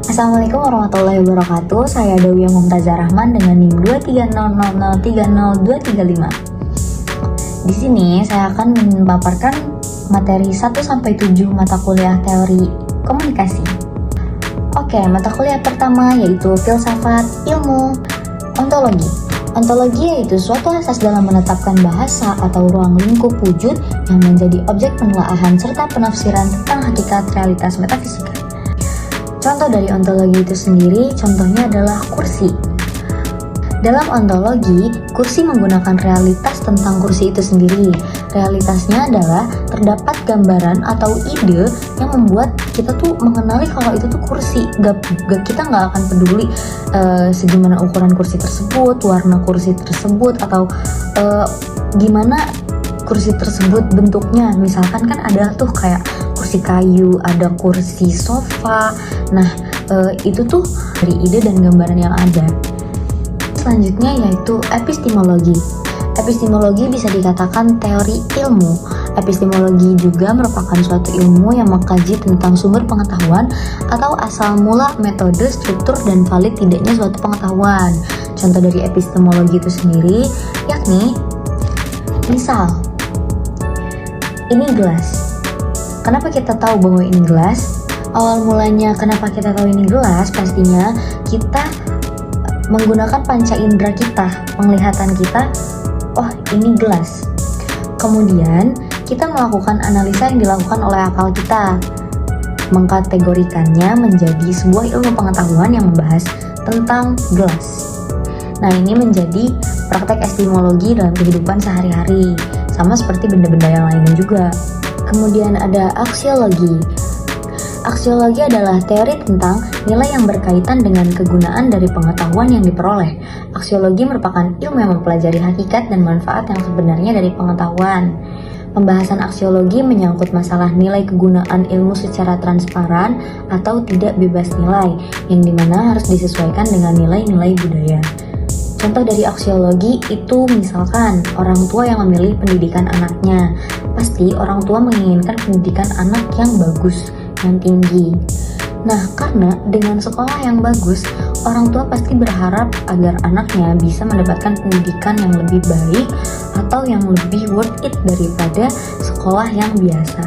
Assalamualaikum warahmatullahi wabarakatuh. Saya Dawiyah Mumtazah Rahman dengan NIM 23000300235. Di sini saya akan memaparkan materi 1-7 mata kuliah teori komunikasi. Oke, mata kuliah pertama yaitu filsafat ilmu ontologi. Ontologi yaitu suatu asas dalam menetapkan bahasa atau ruang lingkup wujud yang menjadi objek penelaahan serta penafsiran tentang hakikat realitas metafisika. Contoh dari ontologi itu sendiri, contohnya adalah kursi. Dalam ontologi, kursi menggunakan realitas tentang kursi itu sendiri. Realitasnya adalah terdapat gambaran atau ide yang membuat kita tuh mengenali kalau itu tuh kursi. Kita nggak akan peduli segimana ukuran kursi tersebut, warna kursi tersebut, atau gimana kursi tersebut bentuknya. Misalkan kan ada tuh kayak kursi kayu, ada kursi sofa. Nah, itu tuh dari ide dan gambaran yang ada. Selanjutnya yaitu epistemologi. Epistemologi bisa dikatakan teori ilmu. Epistemologi juga merupakan suatu ilmu yang mengkaji tentang sumber pengetahuan atau asal mula, metode, struktur, dan valid tidaknya suatu pengetahuan. Contoh dari epistemologi itu sendiri yakni, misal, ini gelas. Kenapa kita tahu bahwa ini gelas? Awal mulanya kenapa kita tahu ini gelas? Pastinya kita menggunakan panca indera kita, penglihatan kita, oh ini gelas. Kemudian kita melakukan analisa yang dilakukan oleh akal kita, mengkategorikannya menjadi sebuah ilmu pengetahuan yang membahas tentang gelas. Nah, ini menjadi praktek epistemologi dalam kehidupan sehari-hari, sama seperti benda-benda yang lainnya juga. Kemudian ada aksiologi. Aksiologi adalah teori tentang nilai yang berkaitan dengan kegunaan dari pengetahuan yang diperoleh. Aksiologi merupakan ilmu yang mempelajari hakikat dan manfaat yang sebenarnya dari pengetahuan. Pembahasan aksiologi menyangkut masalah nilai kegunaan ilmu secara transparan atau tidak bebas nilai, yang dimana harus disesuaikan dengan nilai-nilai budaya. Contoh dari aksiologi itu misalkan orang tua yang memilih pendidikan anaknya. Pasti orang tua menginginkan pendidikan anak yang bagus, yang tinggi. Nah, karena dengan sekolah yang bagus, orang tua pasti berharap agar anaknya bisa mendapatkan pendidikan yang lebih baik atau yang lebih worth it daripada sekolah yang biasa.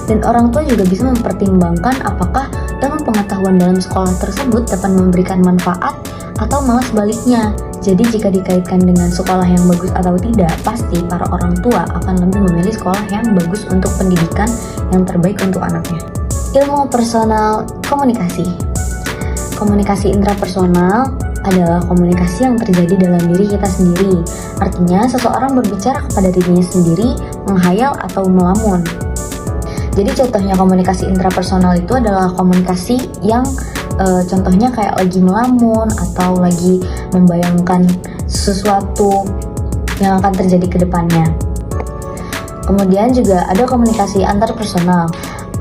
Dan orang tua juga bisa mempertimbangkan apakah ilmu pengetahuan dalam sekolah tersebut dapat memberikan manfaat atau malah sebaliknya. Jadi jika dikaitkan dengan sekolah yang bagus atau tidak, pasti para orang tua akan lebih memilih sekolah yang bagus untuk pendidikan yang terbaik untuk anaknya. Ilmu personal komunikasi. Komunikasi intrapersonal adalah komunikasi yang terjadi dalam diri kita sendiri. Artinya seseorang berbicara kepada dirinya sendiri, menghayal atau melamun. Jadi contohnya komunikasi intrapersonal itu adalah komunikasi yang contohnya kayak lagi melamun atau lagi membayangkan sesuatu yang akan terjadi ke depannya. Kemudian juga ada komunikasi antarpersonal.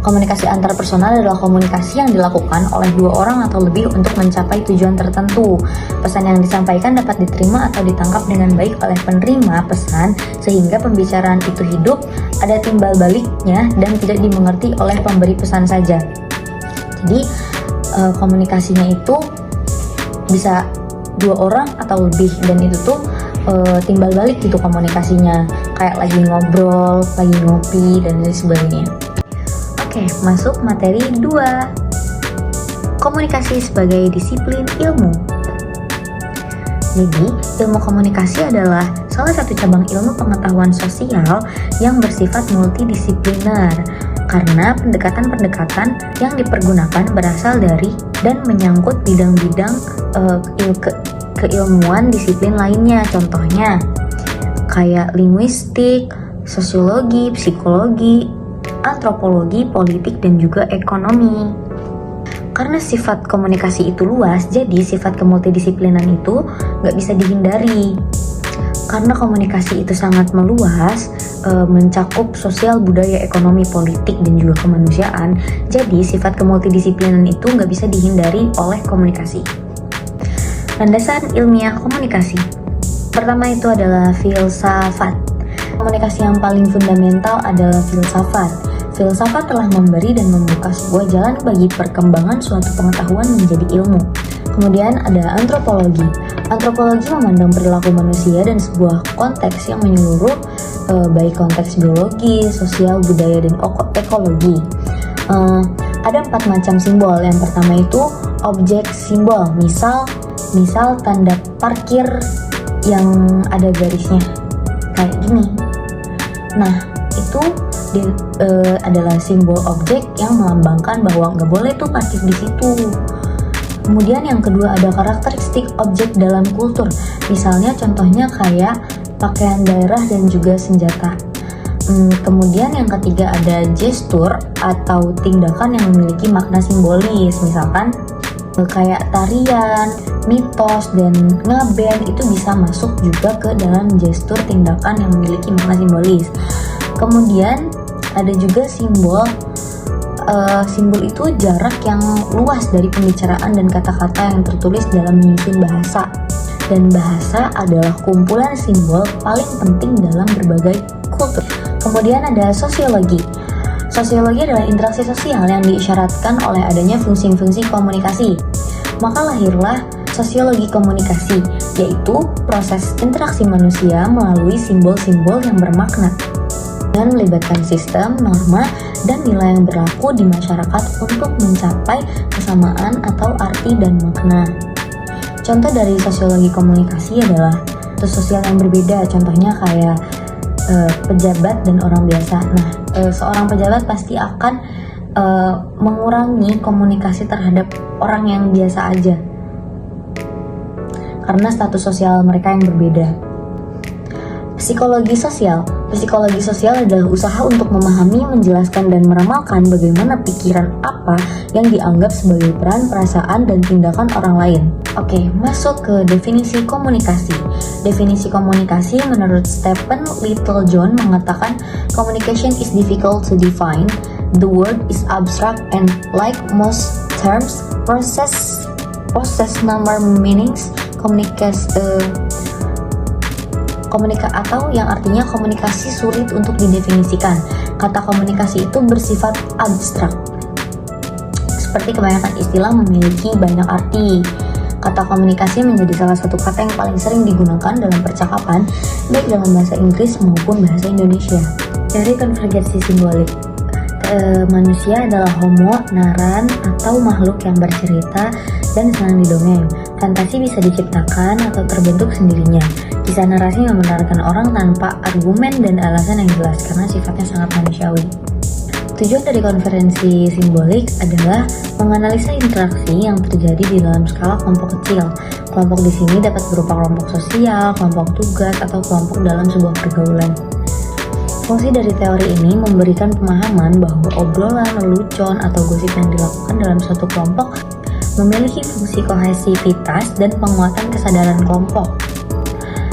Komunikasi antarpersonal adalah komunikasi yang dilakukan oleh dua orang atau lebih untuk mencapai tujuan tertentu. Pesan yang disampaikan dapat diterima atau ditangkap dengan baik oleh penerima pesan, sehingga pembicaraan itu hidup, ada timbal baliknya, dan tidak dimengerti oleh pemberi pesan saja. Jadi komunikasinya itu bisa dua orang atau lebih, dan itu tuh timbal balik gitu komunikasinya, kayak lagi ngobrol, lagi ngopi, dan lain sebagainya. Oke, masuk materi 2. Komunikasi sebagai disiplin ilmu. Jadi, ilmu komunikasi adalah salah satu cabang ilmu pengetahuan sosial yang bersifat multidisipliner, karena pendekatan-pendekatan yang dipergunakan berasal dari dan menyangkut bidang-bidang keilmuan disiplin lainnya. Contohnya kayak linguistik, sosiologi, psikologi, antropologi, politik, dan juga ekonomi. Karena sifat komunikasi itu luas, jadi sifat kemultidisiplinan itu nggak bisa dihindari. Karena komunikasi itu sangat meluas, mencakup sosial, budaya, ekonomi, politik, dan juga kemanusiaan. Jadi sifat kemultidisiplinan itu nggak bisa dihindari oleh komunikasi. Landasan ilmiah komunikasi. Pertama itu adalah filsafat. Komunikasi yang paling fundamental adalah filsafat. filsafat telah memberi dan membuka sebuah jalan bagi perkembangan suatu pengetahuan menjadi ilmu. Kemudian ada antropologi. Antropologi memandang perilaku manusia dan sebuah konteks yang menyeluruh, baik konteks biologi, sosial, budaya, dan ekologi. Ada 4 macam simbol. Yang pertama itu objek simbol, misal tanda parkir yang ada garisnya kayak gini. Nah, itu adalah simbol objek yang melambangkan bahwa nggak boleh tuh parkir di situ. Kemudian yang kedua ada karakteristik objek dalam kultur. Misalnya contohnya kayak pakaian daerah dan juga senjata. Kemudian yang ketiga ada gestur atau tindakan yang memiliki makna simbolis. Misalkan kayak tarian, mitos, dan ngeband itu bisa masuk juga ke dalam gestur tindakan yang memiliki makna simbolis. Kemudian ada juga simbol itu jarak yang luas dari pembicaraan dan kata-kata yang tertulis dalam menyusun bahasa. Dan bahasa adalah kumpulan simbol paling penting dalam berbagai kultur. Kemudian ada sosiologi. Sosiologi adalah interaksi sosial yang diisyaratkan oleh adanya fungsi-fungsi komunikasi. Maka lahirlah sosiologi komunikasi, yaitu proses interaksi manusia melalui simbol-simbol yang bermakna dan melibatkan sistem, norma, dan nilai yang berlaku di masyarakat untuk mencapai kesamaan atau arti dan makna. Contoh dari sosiologi komunikasi adalah sosial yang berbeda, contohnya kayak pejabat dan orang biasa. Nah, seorang pejabat pasti akan mengurangi komunikasi terhadap orang yang biasa aja karena status sosial mereka yang berbeda. Psikologi sosial adalah usaha untuk memahami, menjelaskan, dan meramalkan bagaimana pikiran apa yang dianggap sebagai peran, perasaan, dan tindakan orang lain. Oke, masuk ke definisi komunikasi. Definisi komunikasi menurut Stephen Littlejohn mengatakan, communication is difficult to define. The word is abstract and like most terms, possess number meanings. Atau yang artinya komunikasi sulit untuk didefinisikan. Kata komunikasi itu bersifat abstrak. Seperti kebanyakan istilah memiliki banyak arti. Kata komunikasi menjadi salah satu kata yang paling sering digunakan dalam percakapan, baik dalam bahasa Inggris maupun bahasa Indonesia. Dari konvergensi simbolik, manusia adalah homo, naran, atau makhluk yang bercerita dan senang didongeng. Fantasi bisa diciptakan atau terbentuk sendirinya. Kisah narasi membenarkan orang tanpa argumen dan alasan yang jelas karena sifatnya sangat manusiawi. Tujuan dari konferensi simbolik adalah menganalisa interaksi yang terjadi di dalam skala kelompok kecil. Kelompok di sini dapat berupa kelompok sosial, kelompok tugas, atau kelompok dalam sebuah pergaulan. Fungsi dari teori ini memberikan pemahaman bahwa obrolan, lelucon, atau gosip yang dilakukan dalam suatu kelompok memiliki fungsi kohesivitas dan penguatan kesadaran kelompok.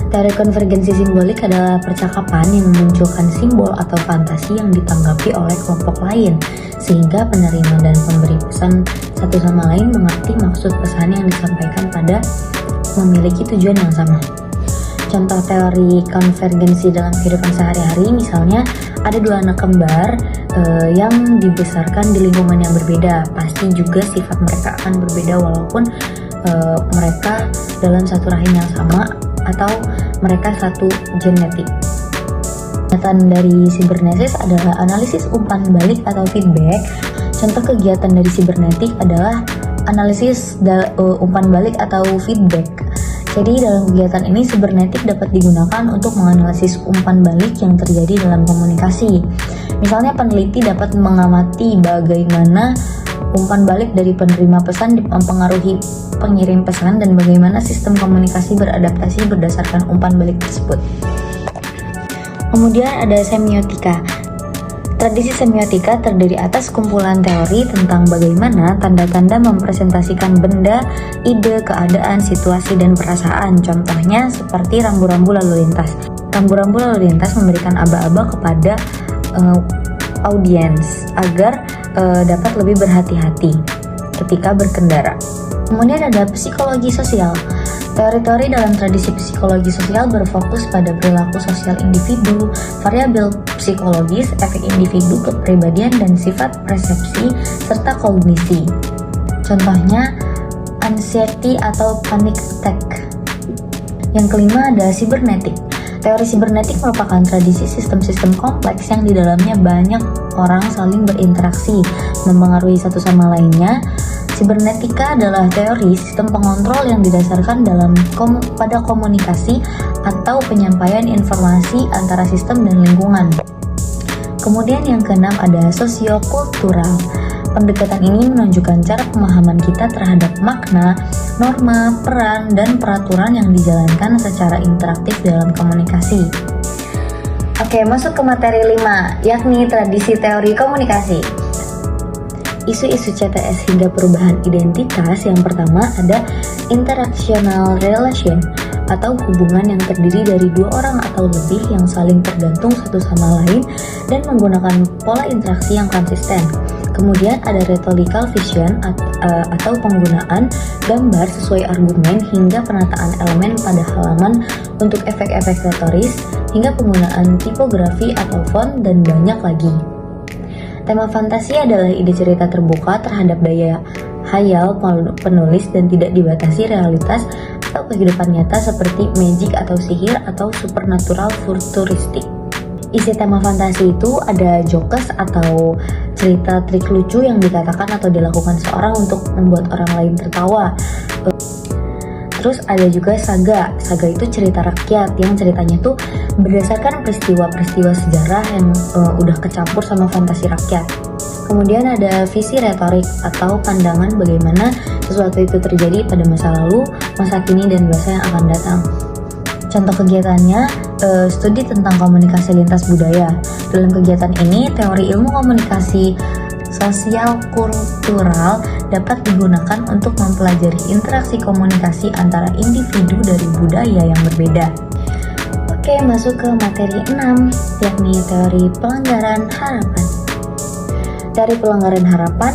Teori konvergensi simbolik adalah percakapan yang memunculkan simbol atau fantasi yang ditanggapi oleh kelompok lain, sehingga penerima dan pemberi pesan satu sama lain mengerti maksud pesan yang disampaikan pada memiliki tujuan yang sama. Contoh teori konvergensi dalam kehidupan sehari-hari, misalnya ada 2 anak kembar yang dibesarkan di lingkungan yang berbeda. Pasti juga sifat mereka akan berbeda walaupun mereka dalam satu rahim yang sama atau mereka satu genetik. Kegiatan dari sibernesis adalah analisis umpan balik atau feedback. Contoh kegiatan dari sibernetik adalah analisis umpan balik atau feedback. Jadi dalam kegiatan ini sibernetik dapat digunakan untuk menganalisis umpan balik yang terjadi dalam komunikasi. Misalnya peneliti dapat mengamati bagaimana umpan balik dari penerima pesan mempengaruhi pengirim pesan dan bagaimana sistem komunikasi beradaptasi berdasarkan umpan balik tersebut. Kemudian ada semiotika. Tradisi semiotika terdiri atas kumpulan teori tentang bagaimana tanda-tanda mempresentasikan benda, ide, keadaan, situasi, dan perasaan. Contohnya seperti rambu-rambu lalu lintas. Rambu-rambu lalu lintas memberikan aba-aba kepada audiens agar dapat lebih berhati-hati ketika berkendara. Kemudian ada psikologi sosial. Teori-teori dalam tradisi psikologi sosial berfokus pada perilaku sosial individu, variabel psikologis, efek individu, kepribadian, dan sifat persepsi, serta kognisi. Contohnya, anxiety atau panic attack. Yang kelima ada sibernetik. Teori sibernetik merupakan tradisi sistem-sistem kompleks yang di dalamnya banyak orang saling berinteraksi, mempengaruhi satu sama lainnya. Sibernetika adalah teori sistem pengontrol yang didasarkan pada komunikasi atau penyampaian informasi antara sistem dan lingkungan. Kemudian yang keenam ada sosiokultural. Pendekatan ini menunjukkan cara pemahaman kita terhadap makna, norma, peran, dan peraturan yang dijalankan secara interaktif dalam komunikasi. Oke, masuk ke materi 5, yakni tradisi teori komunikasi. Isu-isu CTS hingga perubahan identitas. Yang pertama ada interactional relation atau hubungan yang terdiri dari dua orang atau lebih yang saling tergantung satu sama lain dan menggunakan pola interaksi yang konsisten. Kemudian ada rhetorical vision atau penggunaan gambar sesuai argumen hingga penataan elemen pada halaman untuk efek-efek retoris hingga penggunaan tipografi atau font dan banyak lagi. Tema fantasi adalah ide cerita terbuka terhadap daya hayal penulis dan tidak dibatasi realitas atau kehidupan nyata seperti magic atau sihir atau supernatural futuristik. Isi tema fantasi itu ada jokes atau cerita trik lucu yang dikatakan atau dilakukan seorang untuk membuat orang lain tertawa. Terus ada juga saga. Saga itu cerita rakyat yang ceritanya tuh berdasarkan peristiwa-peristiwa sejarah yang udah kecampur sama fantasi rakyat. Kemudian ada visi retorik atau pandangan bagaimana sesuatu itu terjadi pada masa lalu, masa kini, dan masa yang akan datang. Contoh kegiatannya, studi tentang komunikasi lintas budaya. Dalam kegiatan ini, teori ilmu komunikasi sosial kultural dapat digunakan untuk mempelajari interaksi komunikasi antara individu dari budaya yang berbeda. Oke, masuk ke materi 6, yakni teori pelanggaran harapan. Teori pelanggaran harapan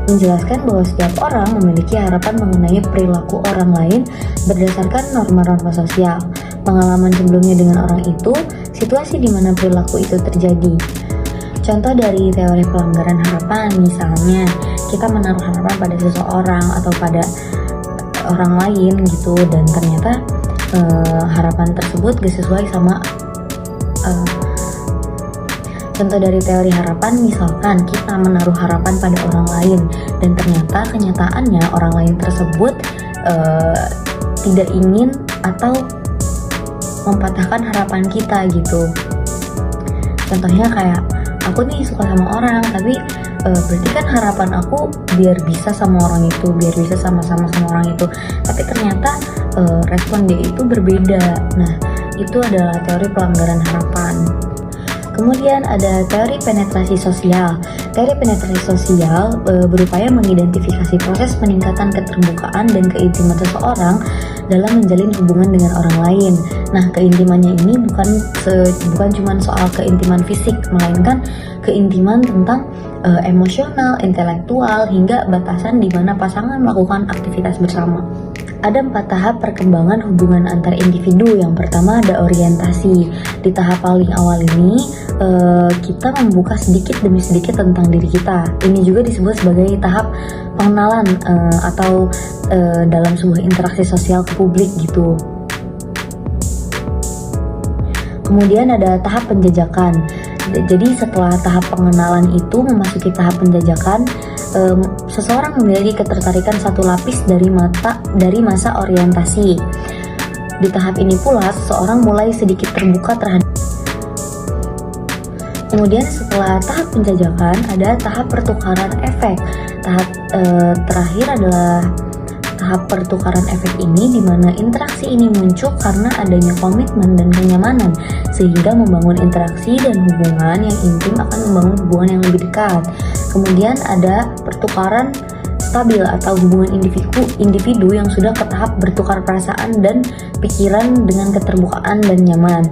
menjelaskan bahwa setiap orang memiliki harapan mengenai perilaku orang lain berdasarkan norma-norma sosial, pengalaman sebelumnya dengan orang itu, situasi di mana perilaku itu terjadi. Contoh dari teori pelanggaran harapan, misalnya kita menaruh harapan pada seseorang atau pada orang lain gitu, dan ternyata harapan tersebut gak sesuai sama contoh dari teori harapan, misalkan kita menaruh harapan pada orang lain dan ternyata kenyataannya orang lain tersebut tidak ingin atau mempatahkan harapan kita gitu. Contohnya kayak aku nih suka sama orang, tapi berarti kan harapan aku biar bisa sama orang itu, biar bisa sama-sama sama orang itu, tapi ternyata respon dia itu berbeda. Nah, itu adalah teori pelanggaran harapan. Kemudian ada teori penetrasi sosial. Teori penetrasi sosial berupaya mengidentifikasi proses peningkatan keterbukaan dan keintiman seseorang dalam menjalin hubungan dengan orang lain. Nah, keintimannya ini bukan cuma soal keintiman fisik, melainkan keintiman tentang emosional, intelektual, hingga batasan di mana pasangan melakukan aktivitas bersama. Ada 4 tahap perkembangan hubungan antar individu. Yang pertama ada orientasi. Di tahap paling awal ini, kita membuka sedikit demi sedikit tentang diri kita. Ini juga disebut sebagai tahap pengenalan atau dalam sebuah interaksi sosial ke publik gitu. Kemudian ada tahap penjajakan. Jadi setelah tahap pengenalan itu memasuki tahap penjajakan, seseorang memiliki ketertarikan satu lapis dari masa orientasi. Di tahap ini pula seseorang mulai sedikit terbuka terhadap. Kemudian setelah tahap penjajakan ada tahap pertukaran efek. Tahap terakhir adalah tahap pertukaran efek ini, di mana interaksi ini muncul karena adanya komitmen dan kenyamanan, sehingga membangun interaksi dan hubungan yang intim akan membangun hubungan yang lebih dekat. Kemudian ada pertukaran stabil atau hubungan individu yang sudah ke tahap bertukar perasaan dan pikiran dengan keterbukaan dan nyaman.